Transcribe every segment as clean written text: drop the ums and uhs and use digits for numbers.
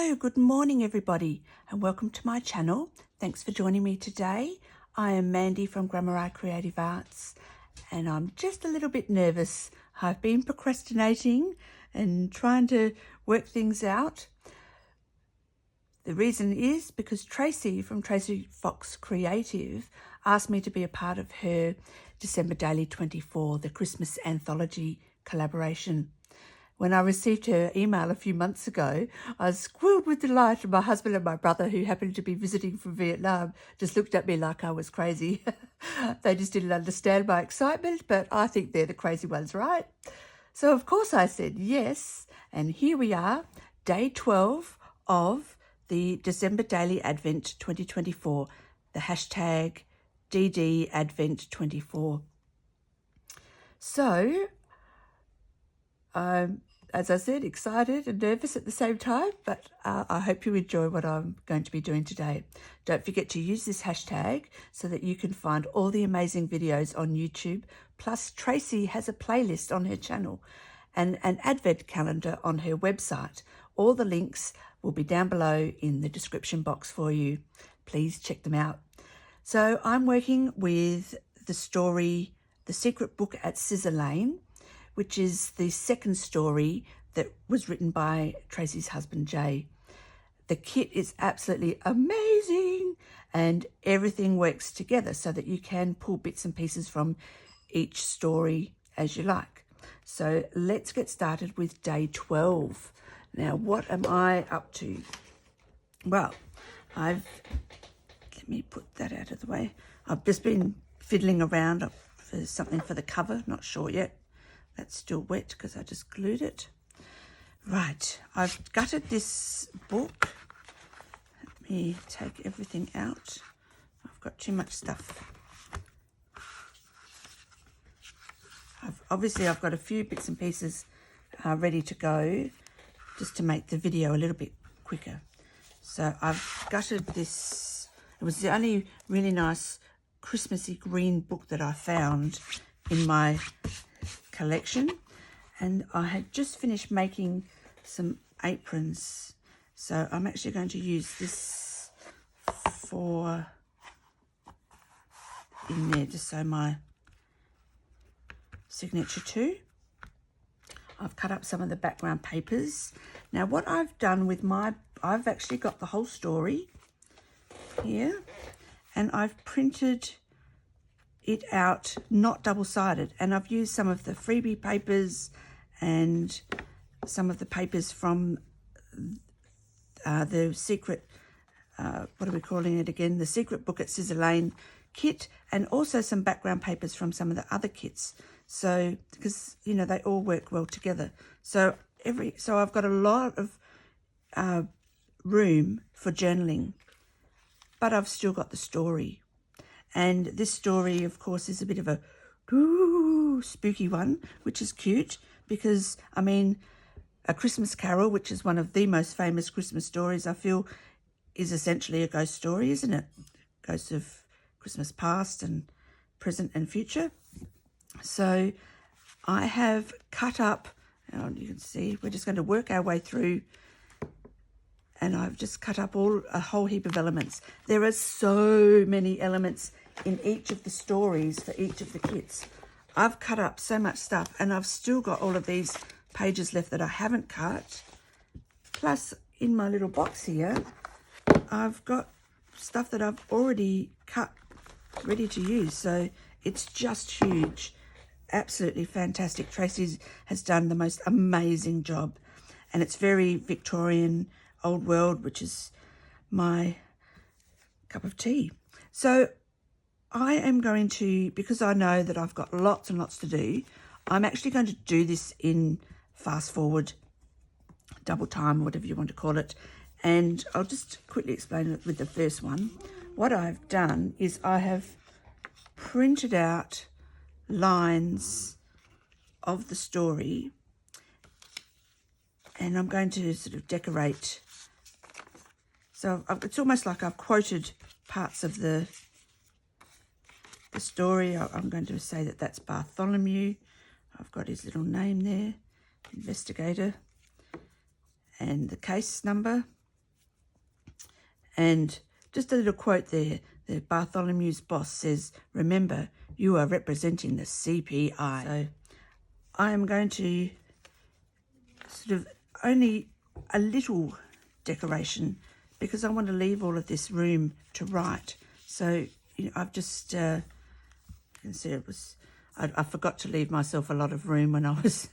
Hello, good morning everybody and welcome to my channel. Thanks for joining me today. I am Mandy from gramaryecreativearts and I'm just a little bit nervous. I've been procrastinating and trying to work things out. The reason is because Tracie from Tracie Fox Creative asked me to be a part of her December Daily 24, the Christmas Anthology collaboration. When I received her email a few months ago, I was squealed with delight, and my husband and my brother, who happened to be visiting from Vietnam, just looked at me like I was crazy. They just didn't understand my excitement, but I think they're the crazy ones, right? So of course I said yes, and here we are, day 12 of the December Daily Advent 2024, the hashtag DD Advent 24. So, as I said, excited and nervous at the same time, but I hope you enjoy what I'm going to be doing today. Don't forget to use this hashtag so that you can find all the amazing videos on YouTube. Plus, Tracie has a playlist on her channel and an advent calendar on her website. All the links will be down below in the description box for you. Please check them out. So I'm working with the story, The Secret Book at Scissor Lane, which is the second story that was written by Tracie's husband, Jay. The kit is absolutely amazing and everything works together so that you can pull bits and pieces from each story as you like. So let's get started with day 12. Now, what am I up to? Well, let me put that out of the way. I've just been fiddling around for something for the cover, not sure yet. That's still wet because I just glued it. Right, I've gutted this book. Let me take everything out. I've got too much stuff. Obviously I've got a few bits and pieces ready to go just to make the video a little bit quicker. So I've gutted this. It was the only really nice Christmassy green book that I found in my collection, and I had just finished making some aprons, so I'm actually going to use this for in there to sew my signature to. I've cut up some of the background papers. Now what I've done with I've actually got the whole story here and I've printed it out, not double-sided, and I've used some of the freebie papers and some of the papers from the secret, what are we calling it again? The Secret Book at Scissor Lane kit, and also some background papers from some of the other kits. So, because, you know, they all work well together. So I've got a lot of room for journaling, but I've still got the story. And this story, of course, is a bit of a spooky one, which is cute because, I mean, A Christmas Carol, which is one of the most famous Christmas stories, I feel, is essentially a ghost story, isn't it? Ghosts of Christmas past and present and future. So I have cut up, and you can see, we're just going to work our way through, and I've just cut up a whole heap of elements. There are so many elements in each of the stories for each of the kits. I've cut up so much stuff, and I've still got all of these pages left that I haven't cut. Plus, in my little box here, I've got stuff that I've already cut, ready to use. So it's just huge. Absolutely fantastic. Tracie has done the most amazing job, and it's very Victorian, old world, which is my cup of tea. So I am going to, because I know that I've got lots and lots to do, I'm actually going to do this in fast forward, double time, whatever you want to call it. And I'll just quickly explain it with the first one. What I've done is I have printed out lines of the story, and I'm going to sort of decorate. So it's almost like I've quoted parts of the story. I'm going to say that that's Bartholomew. I've got his little name there, investigator, and the case number. And just a little quote there. The Bartholomew's boss says, "Remember, you are representing the CPI." So I am going to sort of only a little decoration because I want to leave all of this room to write. So, you know, I've just, you can see it was, I forgot to leave myself a lot of room when I was,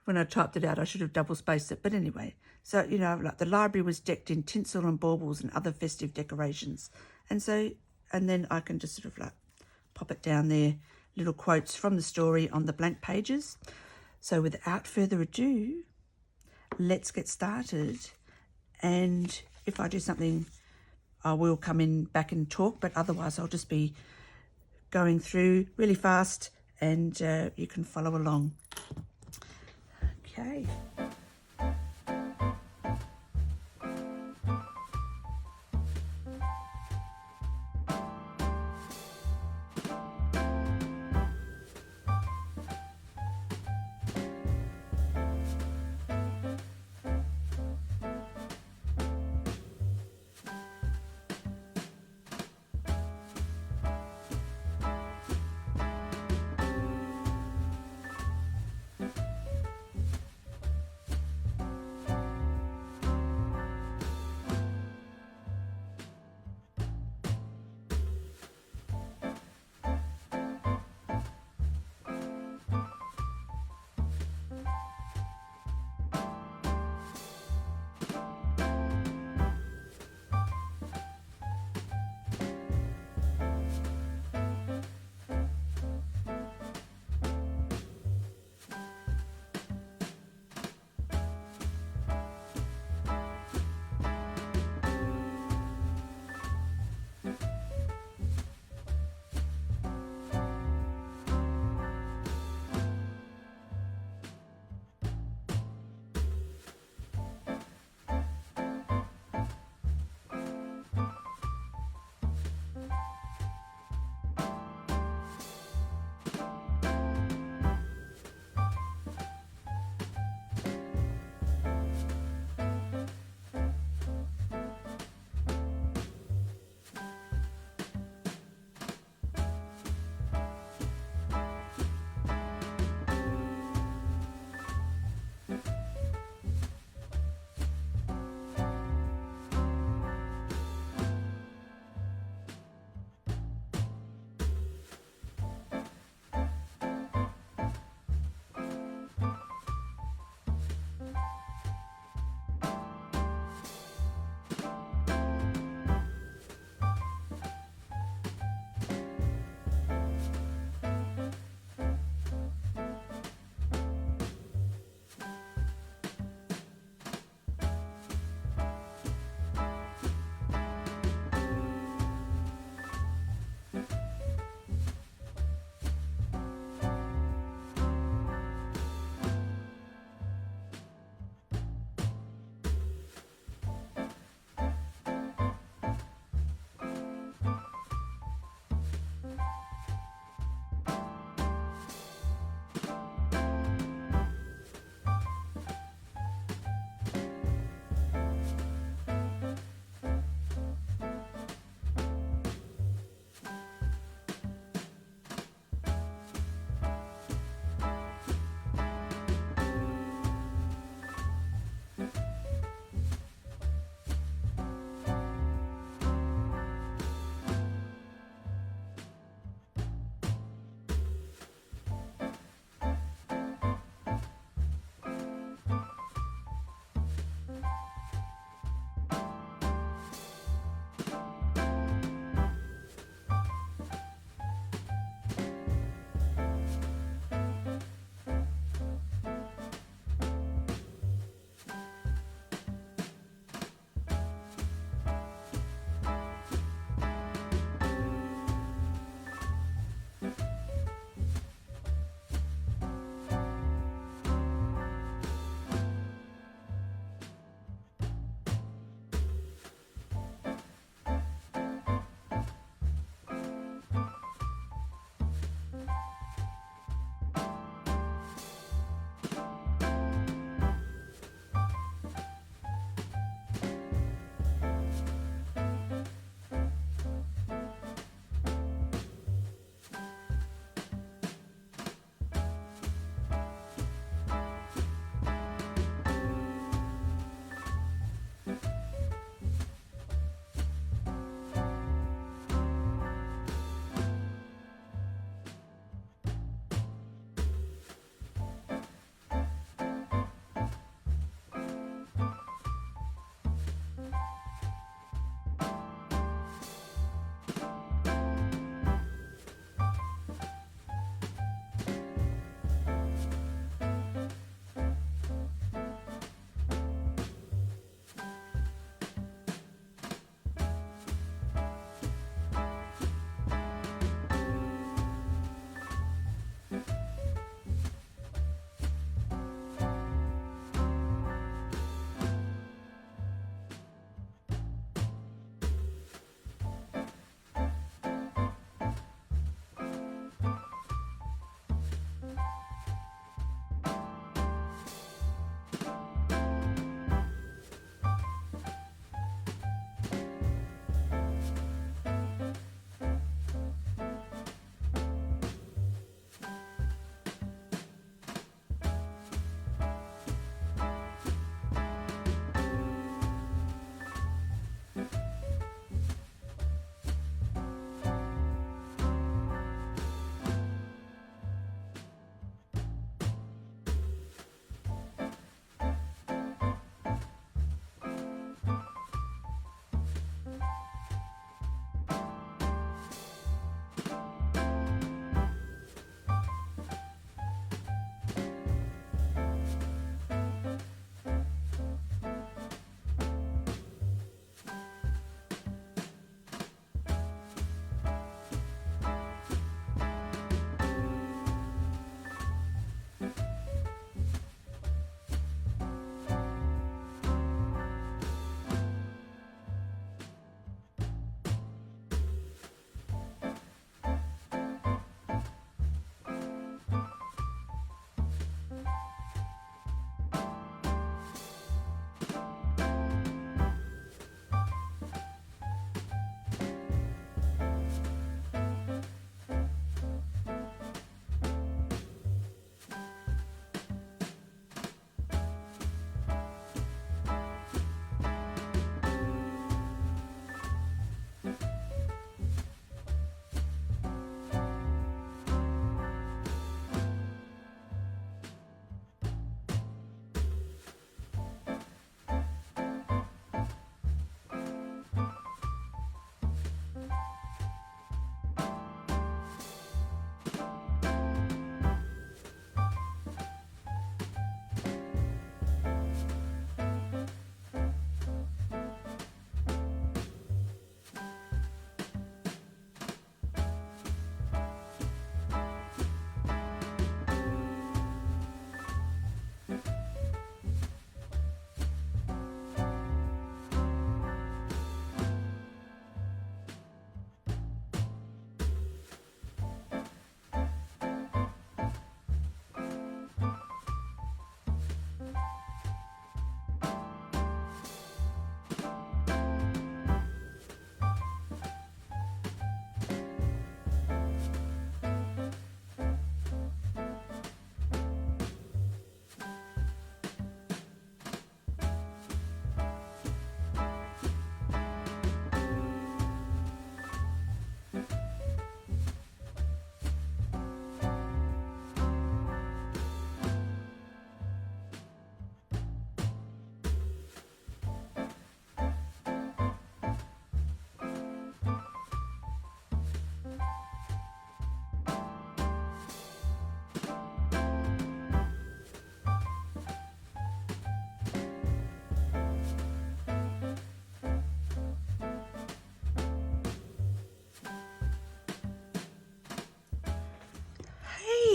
when I typed it out. I should have double spaced it. But anyway, so, you know, like the library was decked in tinsel and baubles and other festive decorations. And so, and then I can just sort of like pop it down there, little quotes from the story on the blank pages. So without further ado, let's get started. And if I do something, I will come in back and talk, but otherwise I'll just be going through really fast and you can follow along. Okay.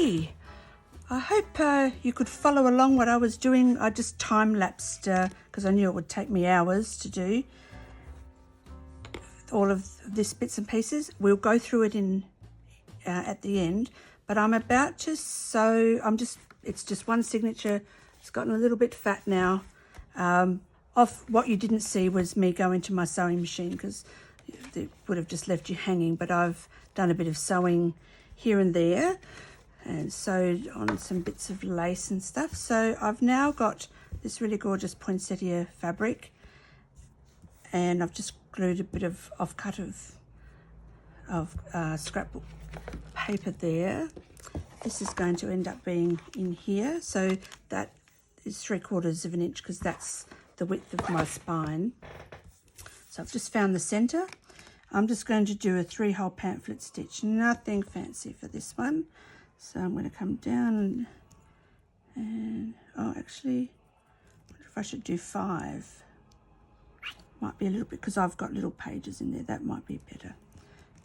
okay, I hope you could follow along what I was doing. I just time-lapsed because I knew it would take me hours to do all of this bits and pieces. We'll go through it in at the end, but I'm about to sew. It's just one signature. It's gotten a little bit fat now. Off what you didn't see was me go into my sewing machine because it would have just left you hanging, but I've done a bit of sewing here and there and sewed on some bits of lace and stuff. So I've now got this really gorgeous poinsettia fabric, and I've just glued a bit of offcut of scrapbook paper there. This is going to end up being in here, so that is 3/4 of an inch because that's the width of my spine. So I've just found the center. I'm just going to do a 3-hole pamphlet stitch, nothing fancy for this one. So I'm going to come down and oh, actually, I wonder if I should do 5. Might be a little bit, because I've got little pages in there, that might be better.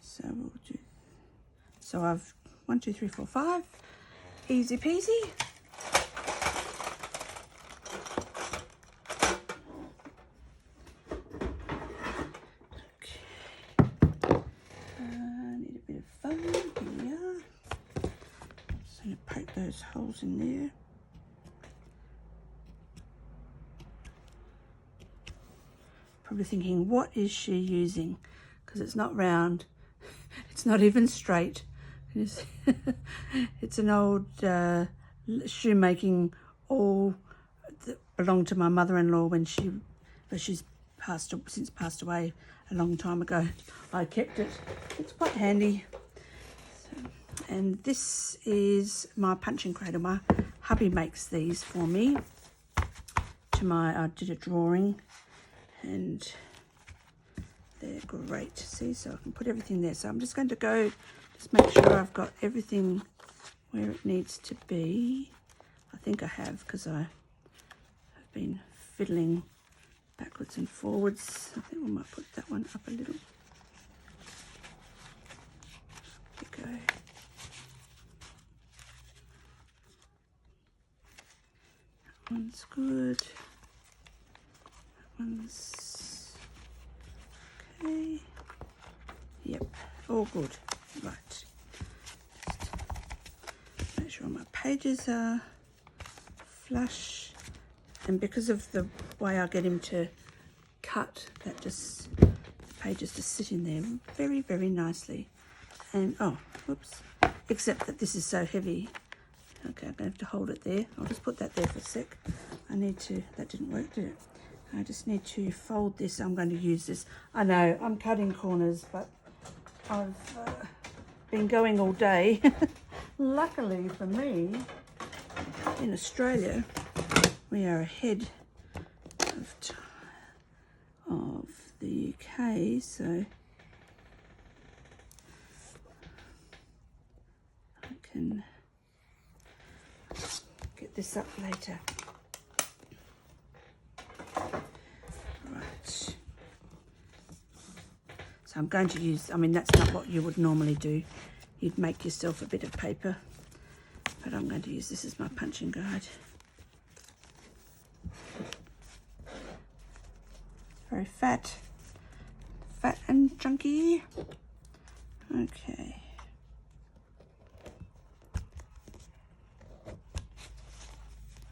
So we'll do, so I've 1, 2, 3, 4, 5, easy peasy. Those holes in there. Probably thinking, what is she using? Because it's not round, it's not even straight. It's an old shoemaking awl that belonged to my mother-in-law when she's since passed away a long time ago. I kept it. It's quite handy. And this is my punching cradle. My hubby makes these for me. I did a drawing, and they're great. See, so I can put everything there. So I'm just going to go, just make sure I've got everything where it needs to be. I think I have, because I have been fiddling backwards and forwards. I think we might put that one up a little. There we go. One's good. That one's okay. Yep, all good. Right. Just make sure my pages are flush. And because of the way I get him to cut, that just, the pages just sit in there very, very nicely. And, oh, whoops. Except that this is so heavy. Okay, I'm going to have to hold it there. I'll just put that there for a sec. I need to, that didn't work, did it? I just need to fold this. I'm going to use this. I know, I'm cutting corners, but I've been going all day. Luckily for me, in Australia, we are ahead of the UK, so I can get this up later. Right. So I'm going to use, I mean, that's not what you would normally do. You'd make yourself a bit of paper, but I'm going to use this as my punching guide. Very fat and chunky. Okay.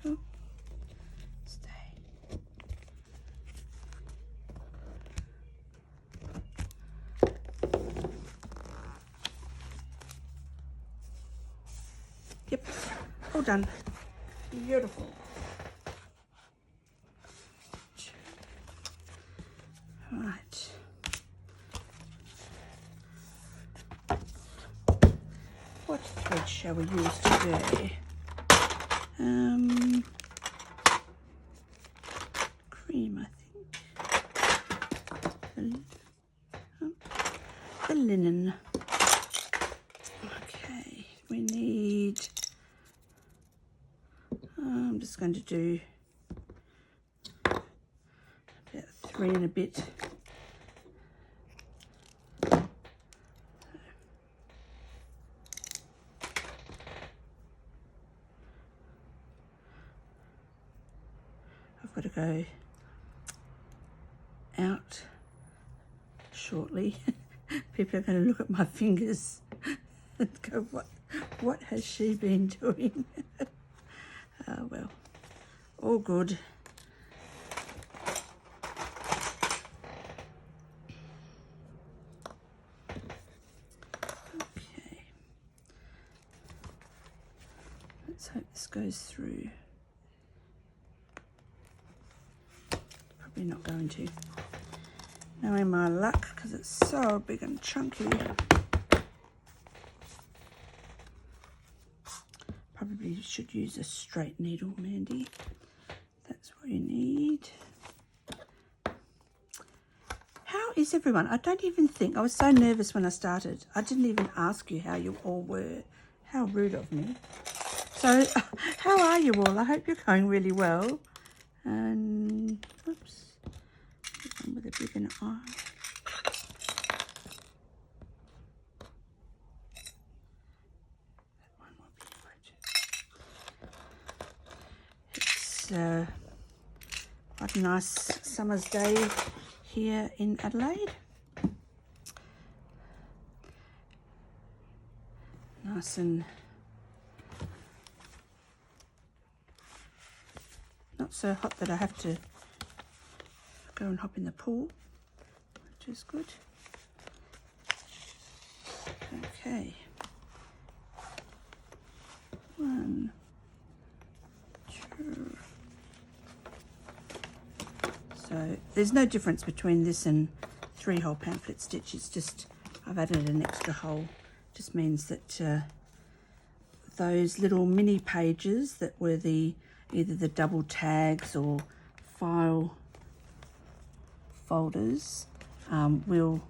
Oh, stay. Yep, all done. Beautiful. Right. What thread shall we use today? Cream, I think. The linen. Okay, we need, I'm just going to do about 3 and a bit. I've got to go out shortly. People are going to look at my fingers and go, what has she been doing? Oh well, all good. Okay, let's hope this goes through. Probably not going to. Knowing my luck, because it's so big and chunky. Probably should use a straight needle, Mandy. That's what you need. How is everyone? I don't even think, I was so nervous when I started. I didn't even ask you how you all were. How rude of me. So, how are you all? I hope you're going really well. And, whoops. One with a bigger eye. That one will be good. It's quite a nice summer's day here in Adelaide. Nice and not so hot that I have to go and hop in the pool, which is good. Okay. 1, 2. So there's no difference between this and 3-hole pamphlet stitch. It's just I've added an extra hole. Just means that those little mini pages that were either the double tags or file folders will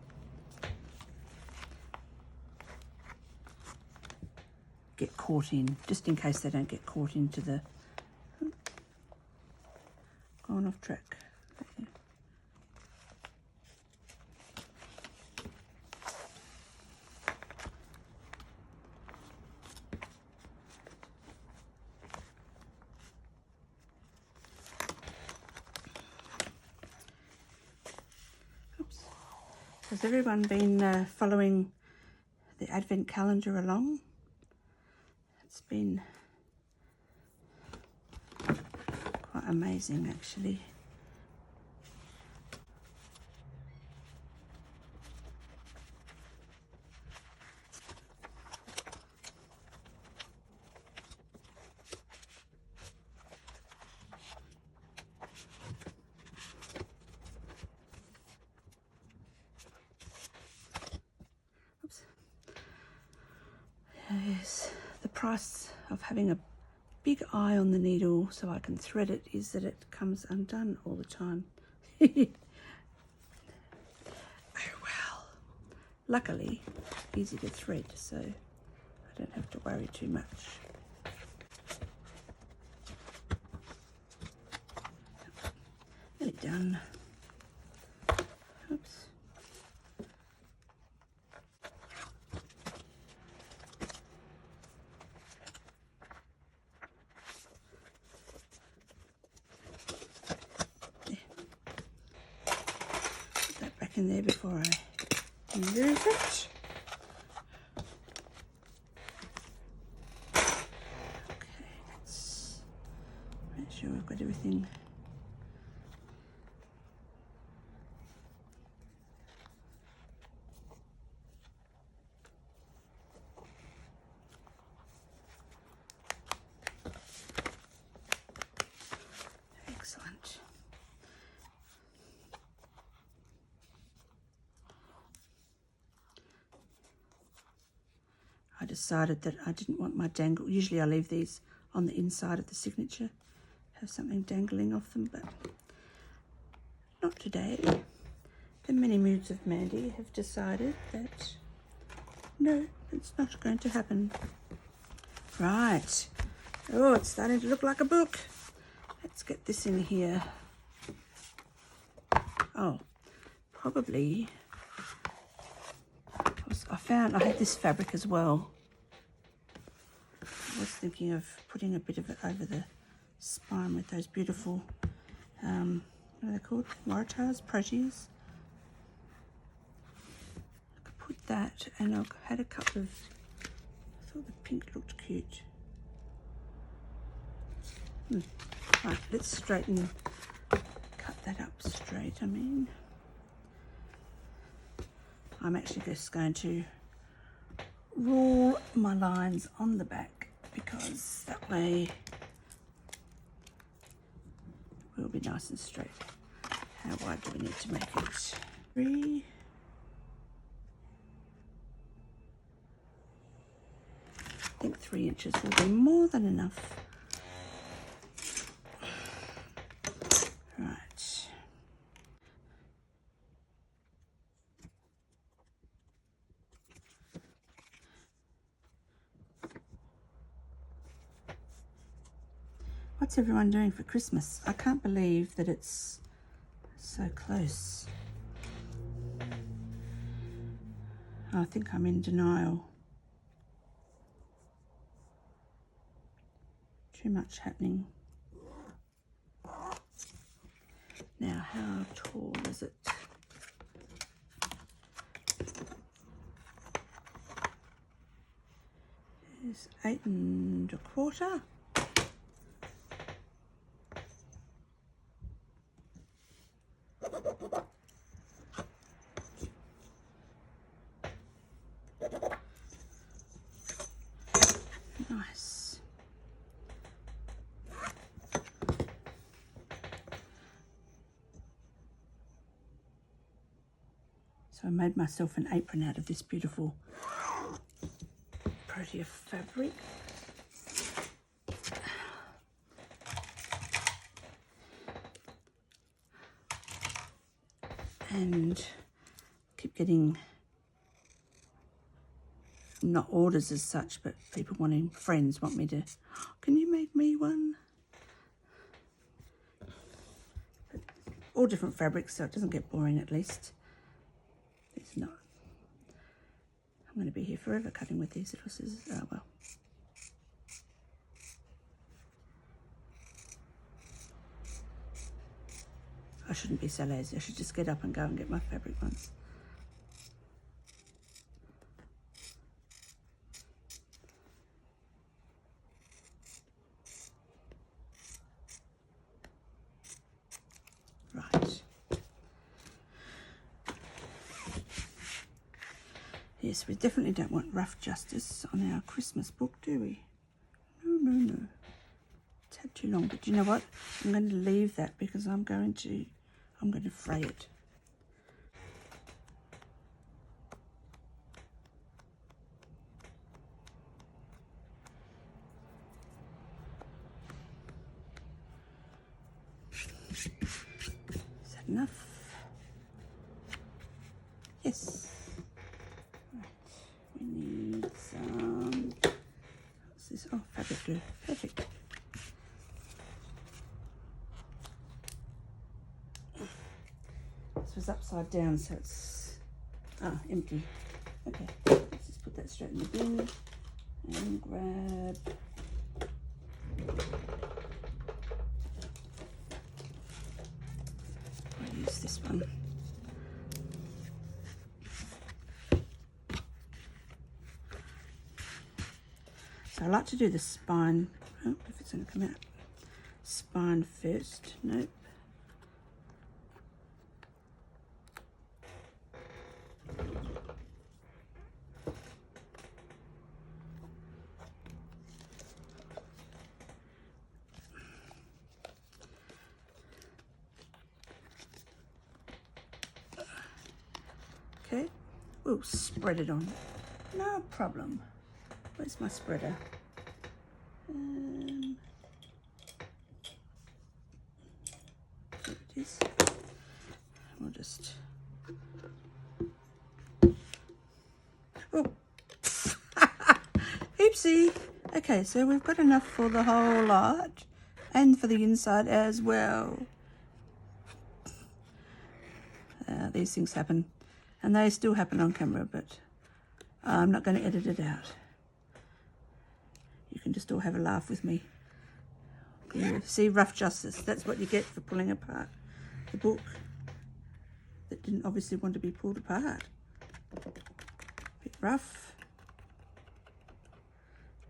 get caught in, just in case they don't get caught into the gone off track. There. Has everyone been following the Advent calendar along? It's been quite amazing, actually. Yes, the price of having a big eye on the needle so I can thread it is that it comes undone all the time. Oh well. Luckily, easy to thread, so I don't have to worry too much. Nearly done. Oops. In there before I move it. Okay, let's make sure I've got everything. Excellent. I decided that I didn't want my dangle. Usually I leave these on the inside of the signature, have something dangling off them, but not today. The many moods of Mandy have decided that no, it's not going to happen. Right. Oh, it's starting to look like a book. Let's get this in here. Oh, probably. I found I had this fabric as well. I was thinking of putting a bit of it over the spine with those beautiful what are they called? Waratahs, proteas. I could put that, and I had a couple of, I thought the pink looked cute. Right, let's straighten, cut that up straight. I mean, I'm actually just going to rule my lines on the back, because that way it will be nice and straight. How wide do we need to make it? 3. I think 3 inches will be more than enough. Right. What's everyone doing for Christmas? I can't believe that it's so close. I think I'm in denial. Too much happening. Now, how tall is it? It's 8 1/4. Nice. So I made myself an apron out of this beautiful Protea fabric. And keep getting, not orders as such, but people wanting, friends want me to, can you make me one? But all different fabrics, so it doesn't get boring at least. It's not. I'm going to be here forever cutting with these little scissors. Oh well. I shouldn't be so lazy. I should just get up and go and get my fabric ones. Right. Yes, we definitely don't want rough justice on our Christmas book, do we? No, no, no. It's had too long, but you know what? I'm going to leave that because I'm going to fray it. Is that enough? Yes. Right. We need some. What's this? Oh, fabric glue. Perfect. This was upside down, so it's empty. Okay, let's just put that straight in the bin and grab. I'll use this one. So I like to do the spine. Oh, if it's going to come out. Spine first. Nope. Okay, we'll spread it on. No problem. Where's my spreader? There it is. We'll just. Oh, oopsie. Okay, so we've got enough for the whole lot and for the inside as well. These things happen. And they still happen on camera, but I'm not going to edit it out. You can just all have a laugh with me glue. See, rough justice. That's what you get for pulling apart the book that didn't obviously want to be pulled apart. Bit rough.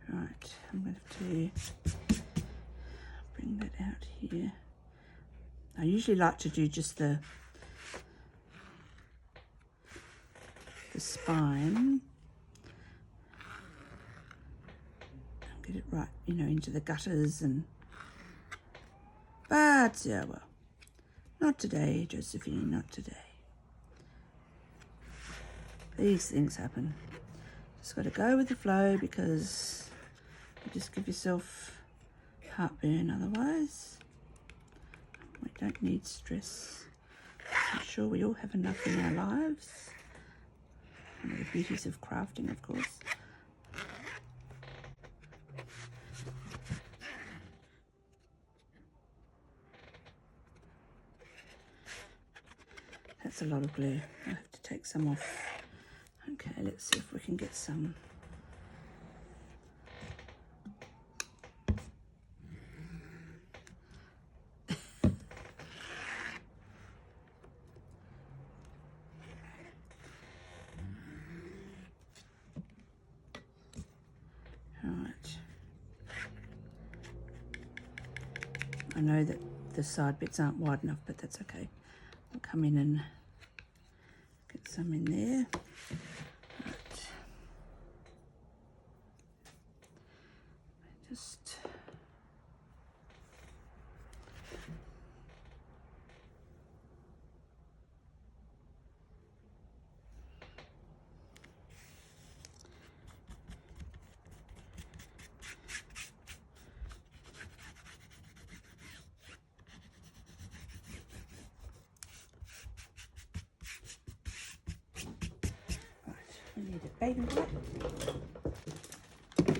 Right, I'm going to have to bring that out here. I usually like to do just the spine. Get it right, you know, into the gutters and... But, yeah, well, not today, Josephine, not today. These things happen. Just got to go with the flow because you just give yourself heartburn otherwise. We don't need stress. I'm sure we all have enough in our lives. One of the beauties of crafting, of course. That's a lot of glue. I have to take some off. Okay, let's see if we can get some. Right. I know that the side bits aren't wide enough, but that's okay. I'll come in and get some in there. Right. Just I need a baby wipe.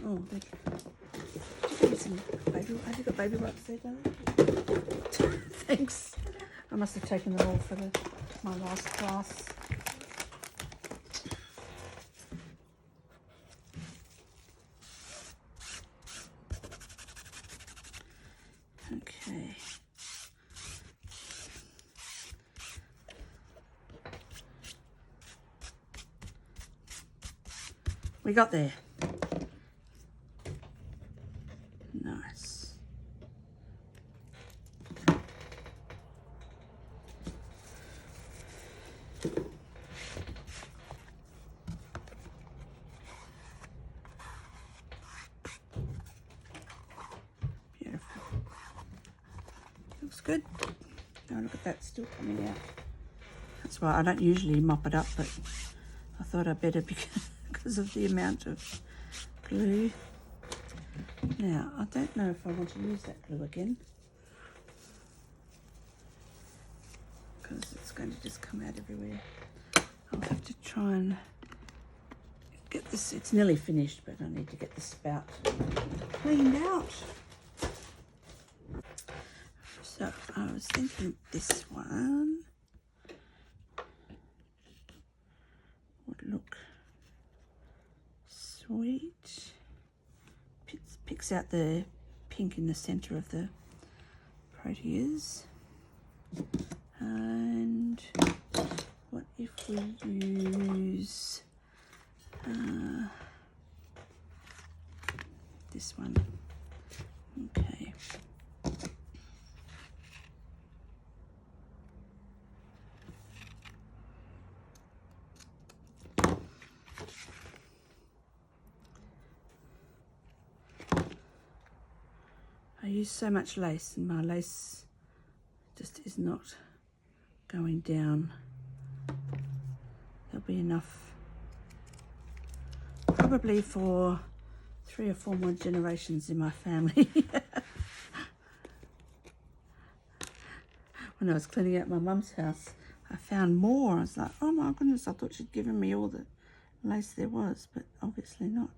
Oh, did you give me some baby? Have you got baby wipes there, darling? Thanks. I must have taken them all for my last class. Okay. We got there. Nice. Beautiful. Looks good. Oh, look at that, still coming out. That's why I don't usually mop it up, but I thought I'd better because of the amount of glue. Now, I don't know if I want to use that glue again, because it's going to just come out everywhere. I'll have to try and get this. It's nearly finished, but I need to get the spout cleaned out. So I was thinking this one would look sweet. Picks out the pink in the center of the proteas. And what if we use this one? Okay. I use so much lace and my lace just is not going down. There'll be enough probably for 3 or 4 more generations in my family. When I was cleaning out my mum's house, I found more. I was like, oh my goodness, I thought she'd given me all the lace there was, but obviously not.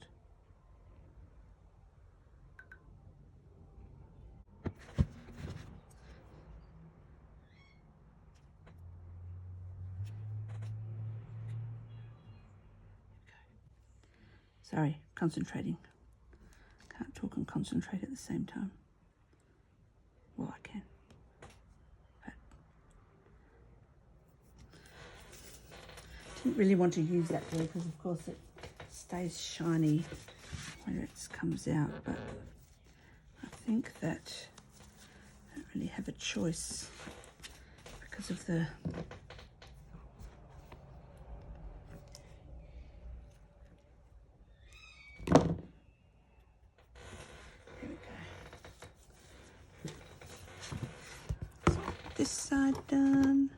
Sorry, concentrating. Can't talk and concentrate at the same time. Well, I can. But didn't really want to use that glue because, of course, it stays shiny when it comes out. But I think that I don't really have a choice because of the this side done.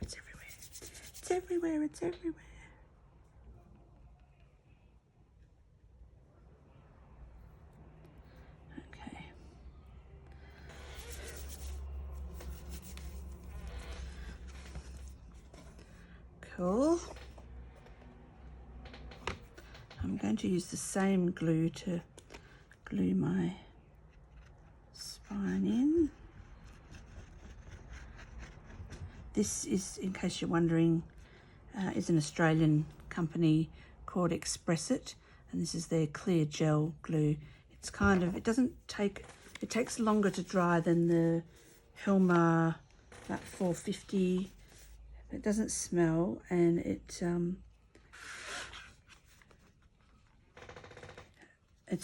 It's everywhere. It's everywhere. It's everywhere. Okay. Cool. I'm going to use the same glue to glue my spine in. This is, in case you're wondering, is an Australian company called Express It, and this is their clear gel glue. It's kind of, it takes longer to dry than the Helmer, about 450. It doesn't smell, and it's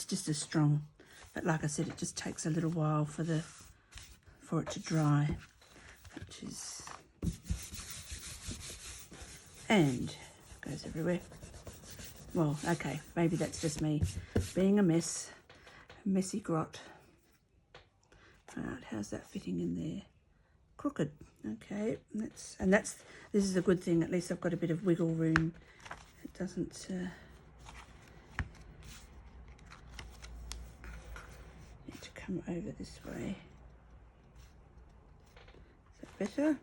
just as strong. But like I said, it just takes a little while for it to dry, which is, and it goes everywhere. Well, okay, maybe that's just me being a messy grot. Right, how's that fitting in there? Crooked. Okay, this is a good thing. At least I've got a bit of wiggle room. It doesn't need to come over this way. Is that better?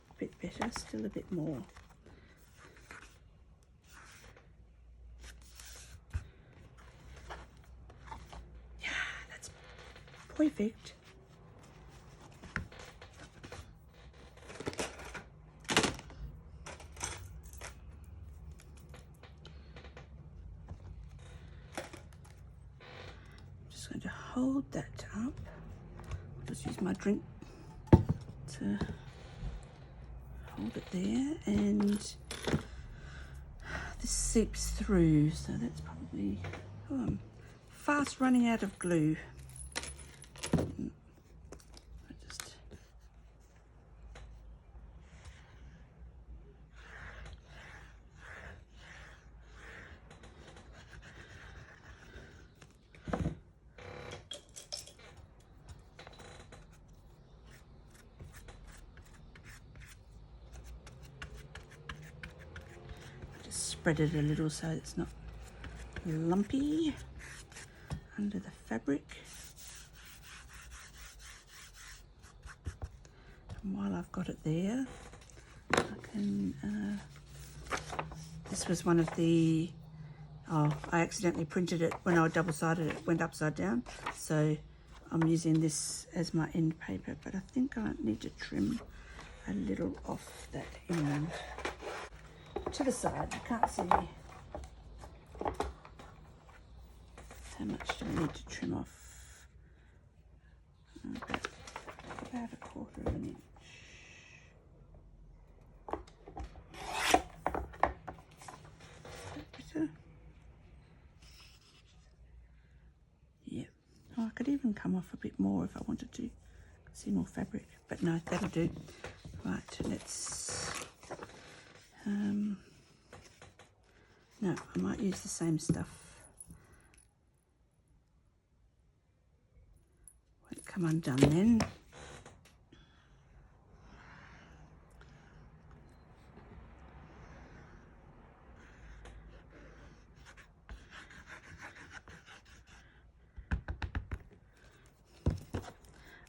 A bit better, still a bit more. Yeah, that's perfect. Just going to hold that up. Just use my drink to hold it there, and this seeps through, so that's probably, oh, I'm fast running out of glue. Spread it a little so it's not lumpy under the fabric. And while I've got it there, I can, this was one of the, I accidentally printed it when I double-sided it, went upside down, so I'm using this as my end paper, but I think I need to trim a little off that end. To the side, you can't see how much do I need to trim off. About a quarter of an inch. Is that better? Yeah. Oh, I could even come off a bit more if I wanted to. See more fabric, but no, that'll do. Right, let's. No, I might use the same stuff. Won't come undone then.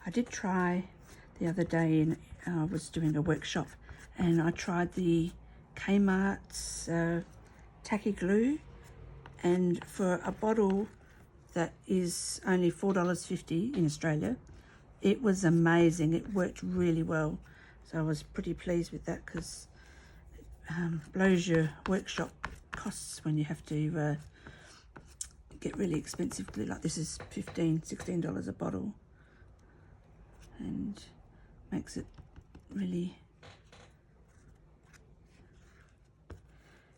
I did try the other day, and I was doing a workshop, and I tried the Kmart's tacky glue, and for a bottle that is only $4.50 in Australia, it was amazing. It worked really well, so I was pretty pleased with that, because it blows your workshop costs when you have to get really expensive glue. Like this is $16 a bottle, and makes it really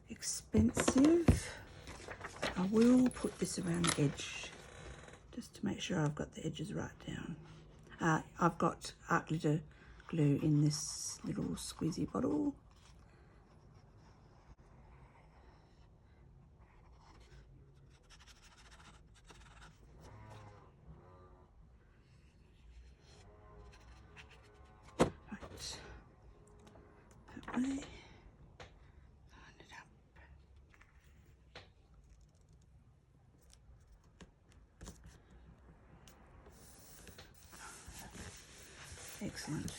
expensive. I will put this around the edge just to make sure I've got the edges right down. I've got art glitter glue in this little squeezy bottle. Right, that way. Line it up. Excellent.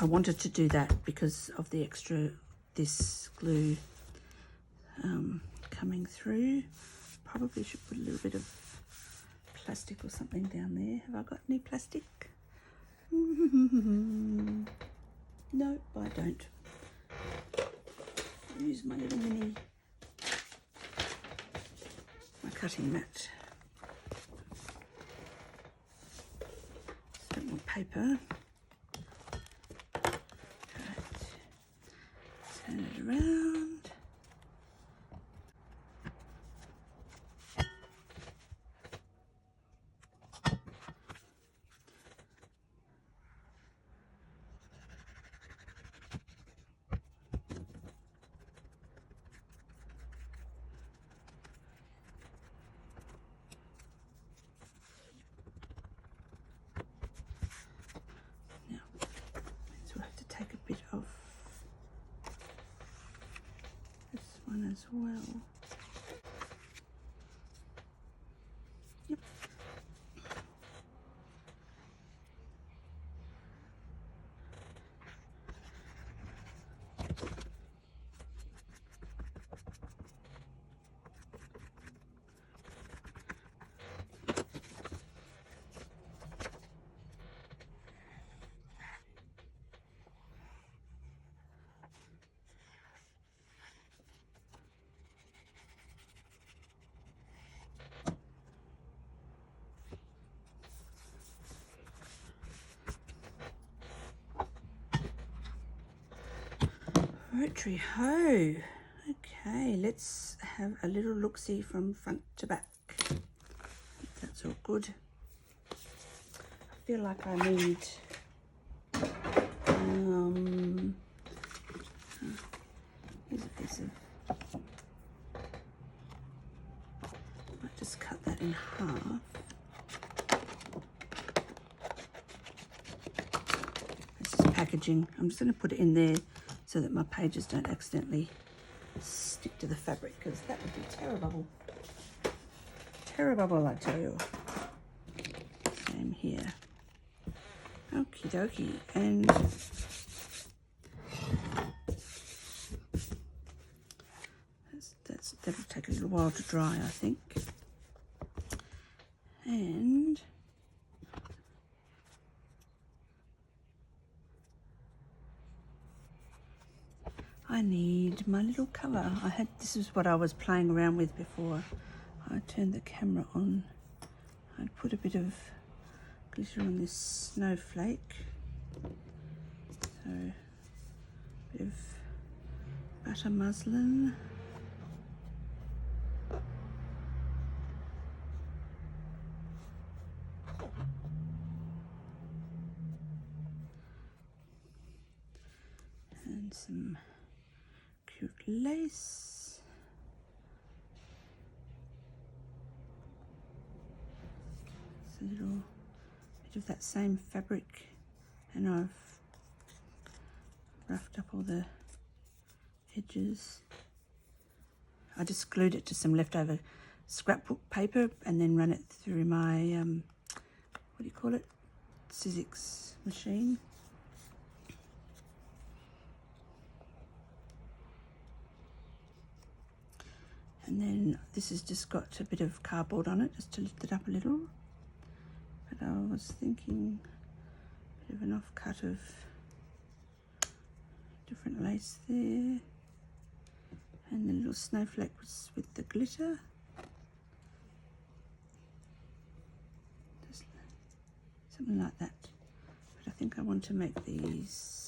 I wanted to do that because of the extra, this glue coming through. Probably should put a little bit of plastic or something down there. Have I got any plastic? No, I don't. I'll use my little mini, my cutting mat. Some more paper. Right. Turn it around. As well. Yep. Rotary hoe. Okay, let's have a little look-see from front to back. That's all good. I feel like I need here's a piece of, might just cut that in half. This is packaging. I'm just going to put it in there so that my pages don't accidentally stick to the fabric, because that would be terrible. Terrible, I tell you. Same here. Okie dokie. And that'll take a little while to dry, I think. And I need my little cover. This is what I was playing around with before I turned the camera on. I'd put a bit of glitter on this snowflake. So a bit of butter muslin. And some cute lace. It's a little bit of that same fabric, and I've roughed up all the edges. I just glued it to some leftover scrapbook paper and then run it through my what do you call it, Sizzix machine. And then this has just got a bit of cardboard on it, just to lift it up a little. But I was thinking a bit of an off-cut of different lace there. And the little snowflake was with the glitter. Just something like that. But I think I want to make these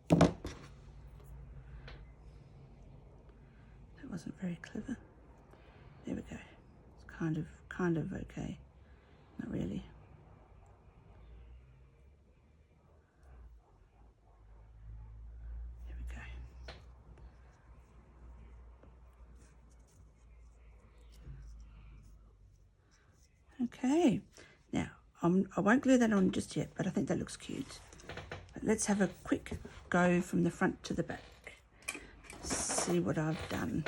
that wasn't very clever. There we go. It's kind of okay. Not really. There we go. Okay, now I won't glue that on just yet, but I think that looks cute. But let's have a quick go from the front to the back. See what I've done.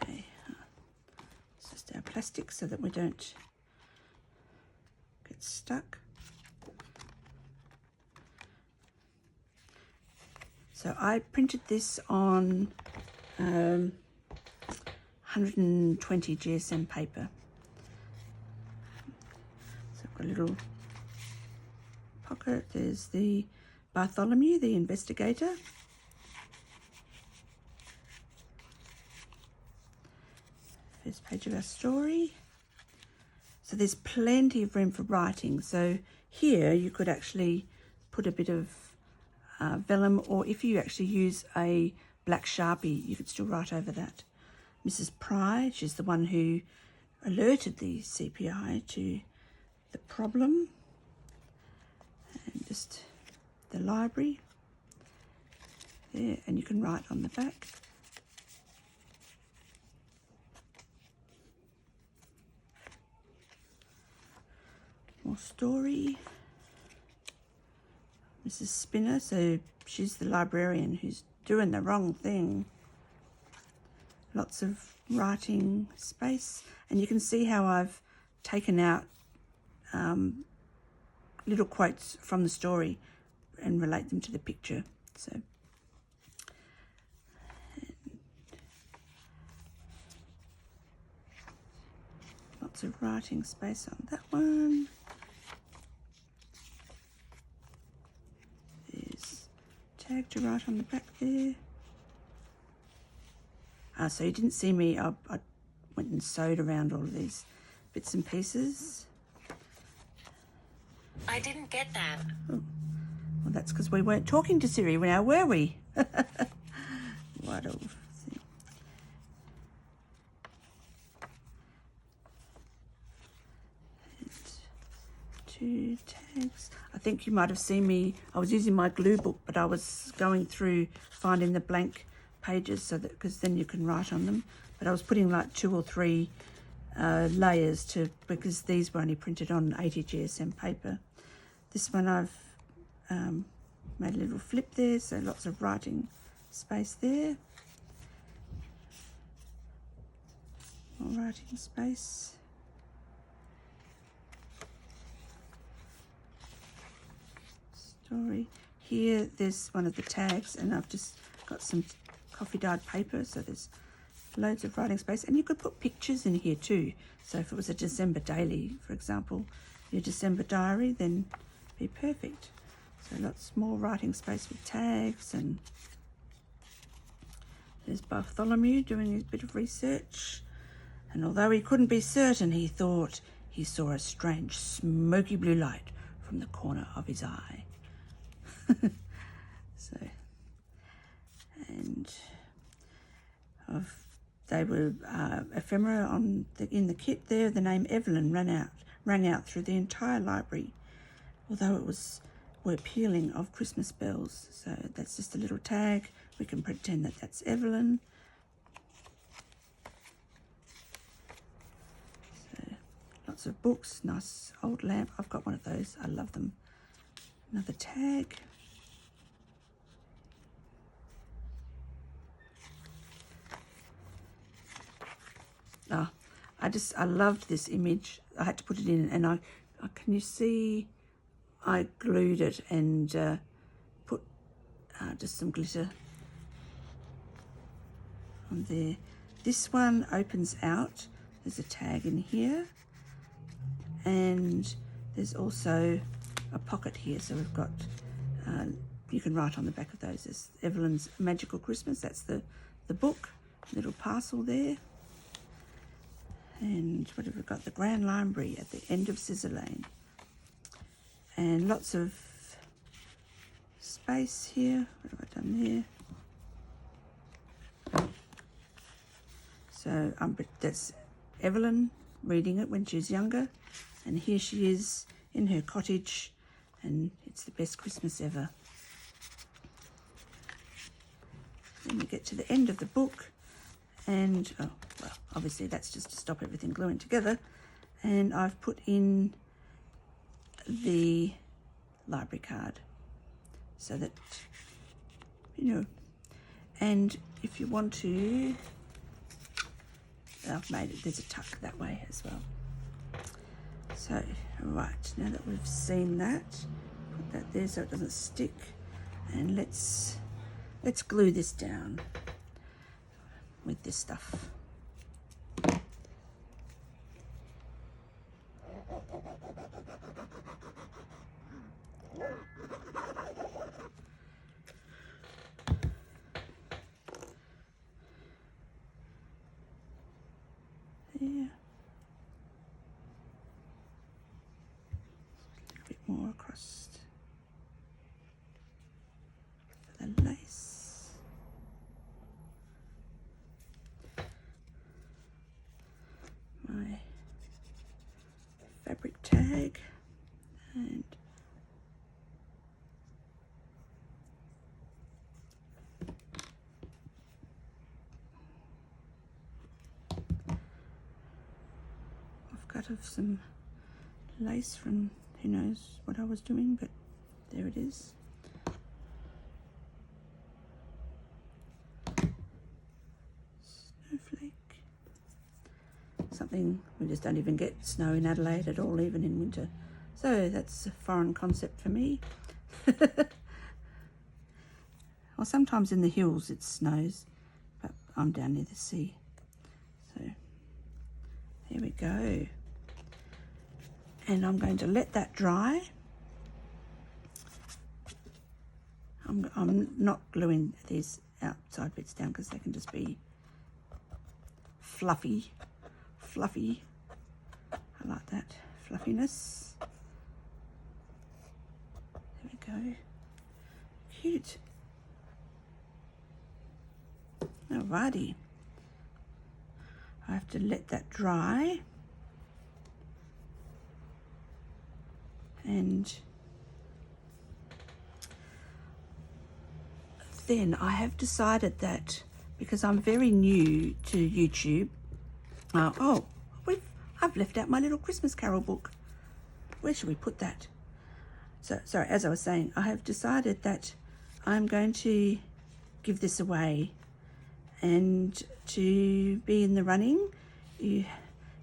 Okay, it's just our plastic so that we don't get stuck. So I printed this on 120 GSM paper. So I've got a little pocket. There's the Bartholomew, the investigator. First page of our story. So there's plenty of room for writing. So here you could actually put a bit of vellum, or if you actually use a black Sharpie, you could still write over that. Mrs. Pride, she's the one who alerted the CPI to the problem. And just the library there, and you can write on the back. More story. Mrs. Spinner, so she's the librarian who's doing the wrong thing. Lots of writing space, and you can see how I've taken out little quotes from the story and relate them to the picture. So lots of writing space on that one. There's a tag to write on the back there. So you didn't see me, I went and sewed around all of these bits and pieces. I didn't get that. Oh. Well, that's because we weren't talking to Siri now, were we? What a thing. And 2 tags. I think you might have seen me, I was using my glue book, but I was going through finding the blank pages, so that, because then you can write on them. But I was putting like 2 or 3 layers to, because these were only printed on 80 GSM paper. This one I've made a little flip there, so lots of writing space there. More writing space. Story. Here, there's one of the tags, and I've just got some coffee dyed paper, so there's loads of writing space, and you could put pictures in here too. So if it was a December daily, for example, your December diary, then be perfect. So lots more writing space with tags, and there's Bartholomew doing a bit of research, and although he couldn't be certain, he thought he saw a strange smoky blue light from the corner of his eye. So, and they were ephemera on in the kit there. The name Evelyn rang out through the entire library, although were pealing of Christmas bells. So that's just a little tag. We can pretend that that's Evelyn. So lots of books, nice old lamp. I've got one of those. I love them. Another tag. Oh, I loved this image. I had to put it in, and can you see? I glued it and put just some glitter on there. This one opens out. There's a tag in here, and there's also a pocket here. So we've got, you can write on the back of those. There's Evelyn's Magical Christmas. That's the book. Little parcel there. And what have we got? The Grand Library at the end of Scissor Lane. And lots of space here. What have I done there? So that's Evelyn reading it when she was younger. And here she is in her cottage, and it's the best Christmas ever. Then we get to the end of the book, and oh, well, obviously that's just to stop everything gluing together. And I've put in the library card so that, you know, and if you want to, I've made it, there's a tuck that way as well. So, right, now that we've seen that, put that there so it doesn't stick, and let's glue this down with this stuff. There. A bit more across for the lace. My fabric tag, and I've got some lace from who knows what I was doing, but there it is. Snowflake. Something we just don't even get snow in Adelaide at all, even in winter. So that's a foreign concept for me. Well, sometimes in the hills it snows, but I'm down near the sea. So there we go. And I'm going to let that dry. I'm not gluing these outside bits down because they can just be fluffy. I like that fluffiness. There we go. Cute. Alrighty. I have to let that dry. And then I have decided that because I'm very new to YouTube, I've left out my little Christmas Carol book. Where should we put that? So, sorry, as I was saying, I have decided that I'm going to give this away, and to be in the running, you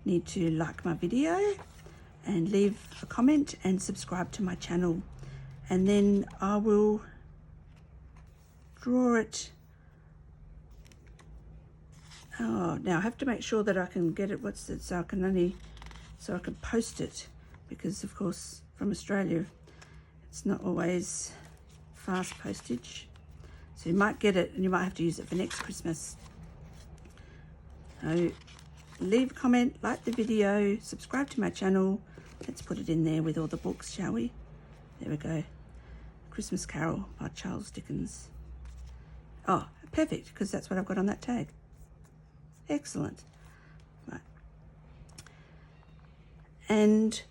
need to like my video and leave a comment and subscribe to my channel, and then I will draw it. Oh, now I have to make sure that I can get it, so I can post it, because of course from Australia it's not always fast postage, so you might get it and you might have to use it for next Christmas. So leave a comment, like the video, subscribe to my channel. Let's put it in there with all the books, shall we? There we go. Christmas Carol by Charles Dickens. Oh, perfect, because that's what I've got on that tag. Excellent. Right. And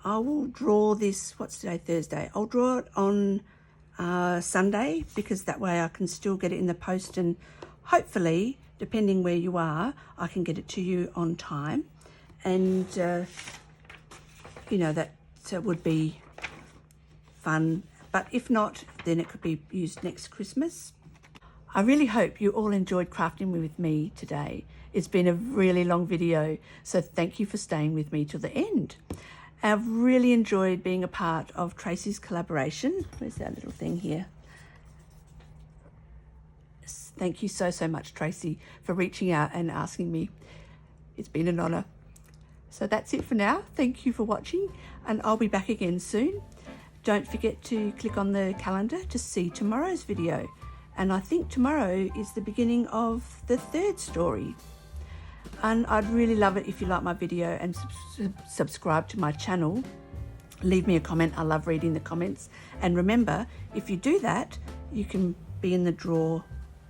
I will draw this, what's today, Thursday? I'll draw it on Sunday, because that way I can still get it in the post, and hopefully, depending where you are, I can get it to you on time. And you know, that would be fun, but if not, then it could be used next Christmas. I really hope you all enjoyed crafting with me today. It's been a really long video, so thank you for staying with me till the end. I've really enjoyed being a part of Tracie's collaboration. Where's our little thing here? Thank you so much, Tracie, for reaching out and asking me. It's been an honour. So that's it for now. Thank you for watching, and I'll be back again soon. Don't forget to click on the calendar to see tomorrow's video. And I think tomorrow is the beginning of the third story. And I'd really love it if you like my video and subscribe to my channel. Leave me a comment. I love reading the comments. And remember, if you do that, you can be in the draw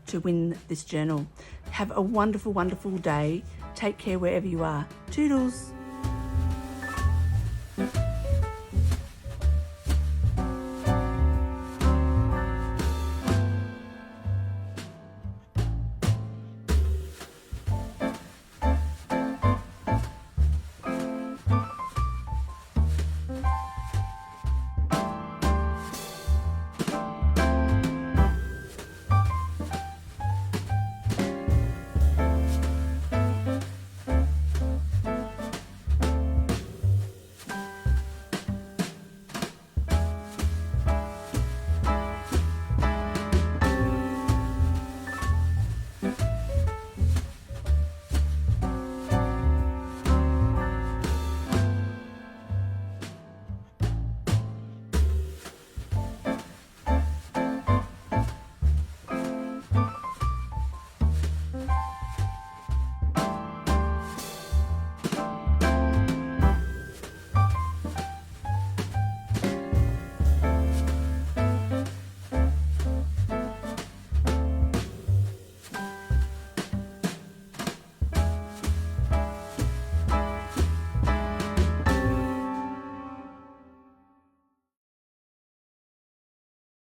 to win this journal. Have a wonderful, wonderful day. Take care wherever you are. Toodles.